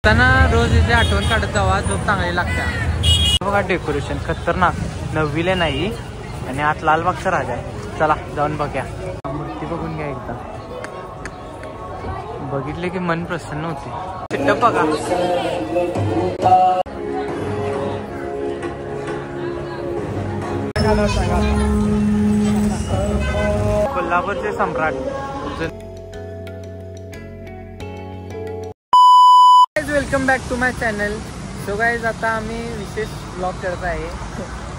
त्यांना रोज इथे आठवण काढत जावा, झोप चांगली लागते बघा. डेकोरेशन खतरनाक, नववीले नाही. आणि आत लालबागचा राजा आहे. चला जाऊन बघूया, मूर्ती बघून घ्या एकदा. बघितले की मन प्रसन्न होते. चिट्टप बघा. कोल्हापूरचे सम्राट. Welcome back to my channel. So guys आता आम्ही विशेष ब्लॉग करत आहे.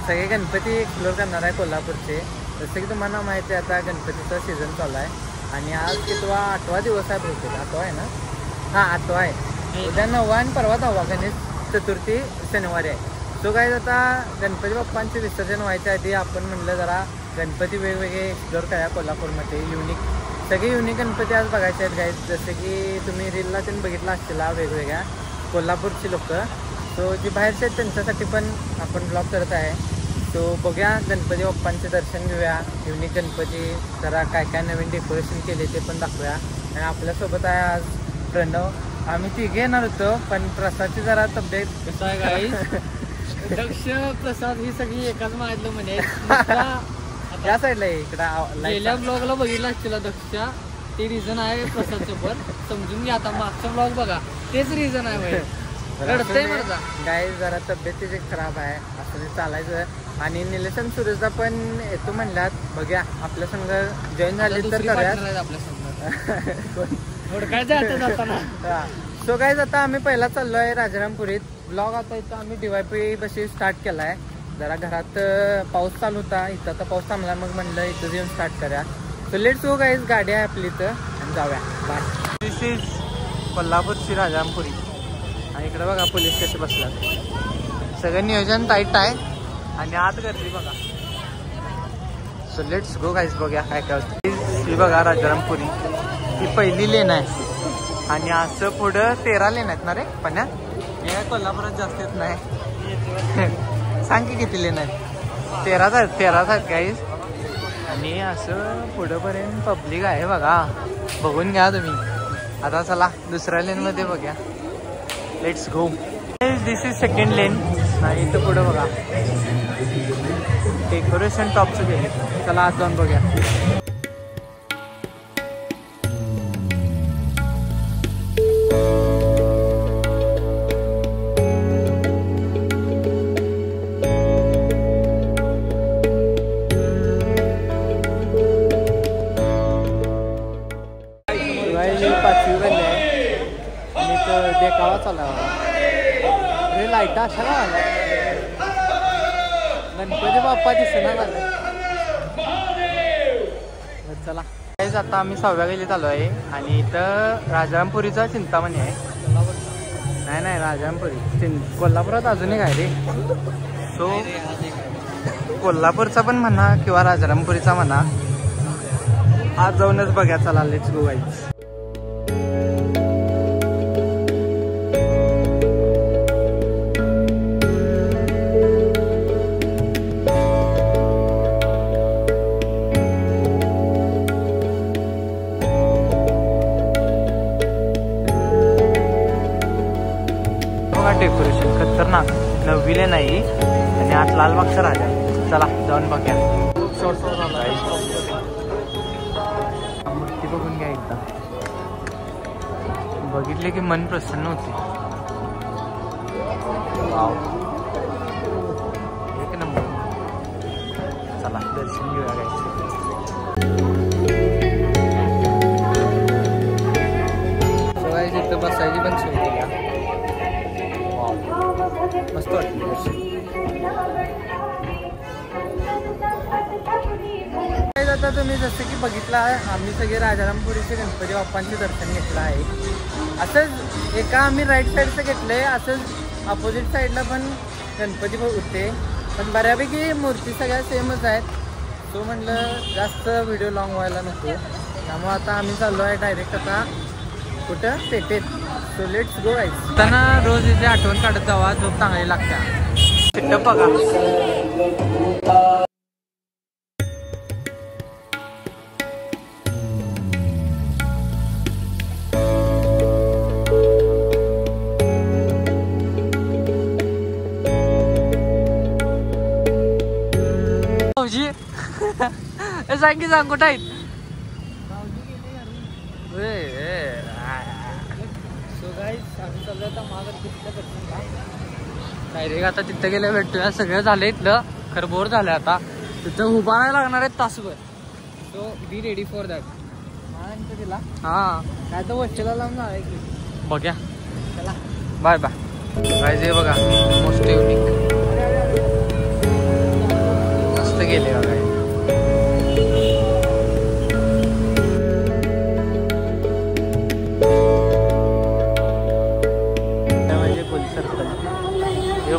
सगळे गणपती एक्सप्लोर करणार आहे कोल्हापूरचे. जसं की तुम्हाला माहिती आहे आता गणपतीचा सीझन चालू आहे आणि आज कितवा 8वा दिवस आहे बहुतेक. 8वा आहे ना? हां 8वा आहे. उद्या 9वा आणि परवा 10वा गणेश चतुर्थी शनिवारी आहे. सो गाईज आता गणपती बाप्पांचे विसर्जन व्हायच्या आधी आपण म्हणलं जरा गणपती वेगवेगळे एक्सप्लोर करा कोल्हापूरमध्ये. युनिक सगळे युनिक गणपती आज बघायचे आहेत गाईज. जसे की तुम्ही रीलला त्यांनी बघितलं असतील वेगवेगळ्या कोल्हापूरची लोक. सो जी बाहेरचे आहेत त्यांच्यासाठी पण आपण ब्लॉग करत आहे. सो बघूया गणपती बाप्पांचे दर्शन घेऊया. युनिक गणपती जरा काय काय नवीन डेकोरेशन केले ते पण दाखवूया. आणि आपल्यासोबत आहे आज प्रणव. आम्ही तिघे येणार होतो पण प्रसादची जरा तब्येत कसं आहे गाई. दक्ष प्रसाद ही सगळी एकाच माहितलं म्हणे. या साईडला इकडं गेल्या ब्लॉगला बघितला ऍक्च्युअली दक्षच्या ते रिझन आहे प्रसादचं. पण समजून घ्या आता मागचा ब्लॉग बघा तेच रिझन आहे. रडतंय माझा गाय जरा तब्येतीची खराब आहे असं ते चालायचं. आणि निलेशन सुरेशदा पण येतो म्हणल्यात. बघूया आपल्या संघ जॉईन झाले तर करूया आपल्या संघ काय जाताना. सो गाईज आता आम्ही पहिला चाललो आहे राजारामपुरीत. ब्लॉग आता इथं आम्ही DYP बशी स्टार्ट केला आहे. जरा घरात पाऊस चालू होता, इथं आता पाऊस थांबला मग म्हणलं इथं येऊन स्टार्ट करूया. So let's go guys. गाडी आहे आपली इथं आणि जाऊया. बाय. दिस इज कोल्हापूरची राजारामपुरी. आणि इकडे बघा पोलीस कसे बसलात. सगळं नियोजन टाईट आहे आणि आत गर्दी बघा. So let's go guys. बघूया काय काय होतं. ही बघा राजारामपुरी ही पहिली लेन आहे. आणि असं पुढं 13 लेन आहेत ना रे पण हे कोल्हापुरात जास्त येत नाही. सांग की किती लेन आहेत. 13 आहेत गाईज. आणि असं पुढंपर्यंत पब्लिक आहे बघा. बघून घ्या तुम्ही. आता चला दुसऱ्या लेनमध्ये बघूया. Let's go. This is second lane. आणि इथं पुढं बघा डेकोरेशन टॉपचं गेले. चला आज जाऊन बघूया. देखावा चालू आहे. लाईटा अशा ना आल्या. गणपती बाप्पा दिसेना झाले. चला आता आम्ही 6व्या गल्लीत आलो आहे. आणि इथं राजारामपुरीचा चिंतामणी आहे. नाही राजारामपुरी कोल्हापुरात अजून एक आहे रे. सो कोल्हापूरचा पण म्हणा किंवा राजारामपुरीचा म्हणा आज जाऊनच बघा. चला लेट्स गो गाईज. डेकोरेशन खतरनाक, नववीले नाही. आणि आत लालबागचा राजा. चला जाऊन बघूया. मूर्ती बघून घ्या एकदा. बघितले की मन प्रसन्न होते. एक नंबर. चला दर्शन घेऊया गाईस. सगळ्या तिथं बसायची पण सोय केली. मस्त वाटतं. आता तुम्ही जसं की बघितलं आम्ही सगळे राजारामपुरीचे गणपती बाप्पांचे दर्शन घेतलं आहे. असंच एका आम्ही राईट साईडचं घेतलंय. असंच अपोजिट साईडला पण गणपती होते पण बऱ्यापैकी मूर्ती सगळ्या सेमच आहेत. तो म्हणलं जास्त व्हिडिओ लॉंग व्हायला नको त्यामुळे आता आम्ही चाललो आहे डायरेक्ट आता कुठं पेठेत. So let's go guys. त्यांना रोज इथे आठवण काढत जावा, झोप चांगली लागते. चिट्टप बघा. सांग की सांग कुठं आहेत सो गाईस आम्ही चाललो आता महागणपतीच्या दर्शनला डायरेक्ट आता तिथं गेल्या भेटूया सगळं झालं इथलं खरं बोर झालं आता तिथं उभा नाही लागणार आहे तासभर so be ready for that महागणपतीला हा काय तर वस्तीला लावून जाणार आहे की बघ्या चला बाय बाय बाय जे बघा मोस्ट युनिक मस्त गेले बघा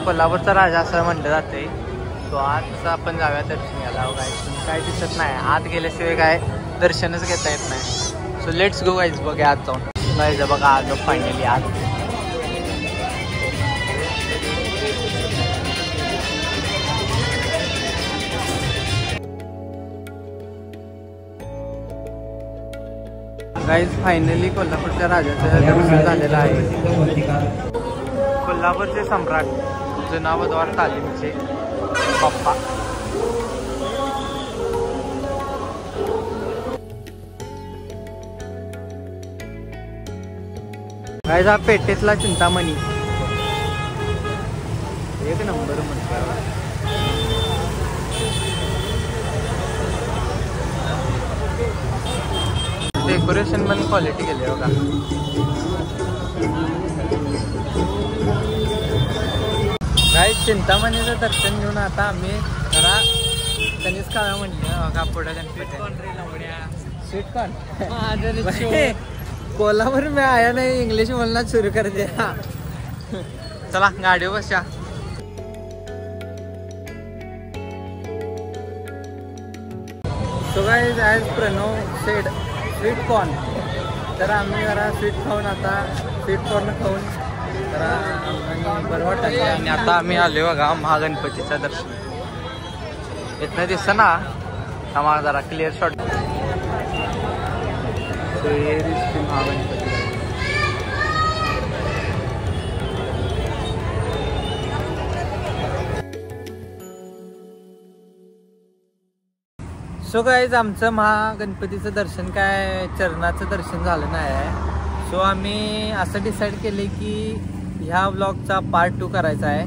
कोल्हापूरचा राजा असं म्हटलं जाते तो आज आपण जाऊया दर्शन घ्यायला काय दिसत नाही आत गेल्याशिवाय काय दर्शनच घेता येत नाही सो लेट्स गो गाईज बघा आज जाऊन गाईज बघा आज फायनली आज गाईज फायनली कोल्हापूरच्या राजाचं दर्शन झालेलं आहे कोल्हापूरचे सम्राट जुना वधवार तालीमचे बाप्पा गाईज हा पेटेतला चिंतामणी एक नंबर म्हटलं डेकोरेशन पण क्वालिटी केली बघा काही चिंतामणीचं दर्शन घेऊन आता आम्ही जरा कणीस खाव्या म्हणलं बघा पुढे गणपती स्वीट कॉर्न कोल्हापूर में आया नाही इंग्लिश बोलना सुरू कर दिया चला गाडीवर बसा so guys as Pranav said sweet corn तर आम्ही जरा स्वीट खाऊन आता स्वीट कॉर्न खाऊन जरा बरं वाटतं आणि आता आम्ही आलो बघा महागणपतीचं दर्शन इथनं दिसतं ना आम्हाला जरा clear shot Mahaganpati so guys आमचं महागणपतीचं दर्शन काय चरणाचं दर्शन झालं नाही आहे सो आम्ही असं डिसाईड केले की ह्या व्लॉगचा पार्ट 2 करायचा आहे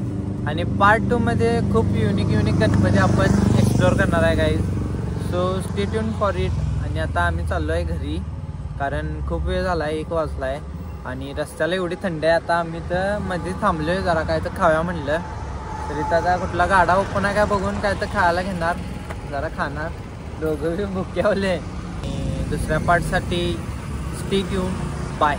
आणि पार्ट 2 मध्ये खूप युनिक गणपती आपण एक्सप्लोअर करणार आहे guys so stay tune for it आणि आता आम्ही चाललो आहे घरी कारण खूप वेळ झाला आहे 1 वाजला आहे आणि रस्त्याला एवढी थंडी आहे आता आम्ही तर मध्ये थांबलोय जरा काय तर खाव्या म्हणलं तरी आता कुठला गाडा ओपन आहे काय बघून काय तर खायला घेणार जरा खाणार दोघं भुक्यावले दुसऱ्या पार्टसाठी स्टे ट्यून बाय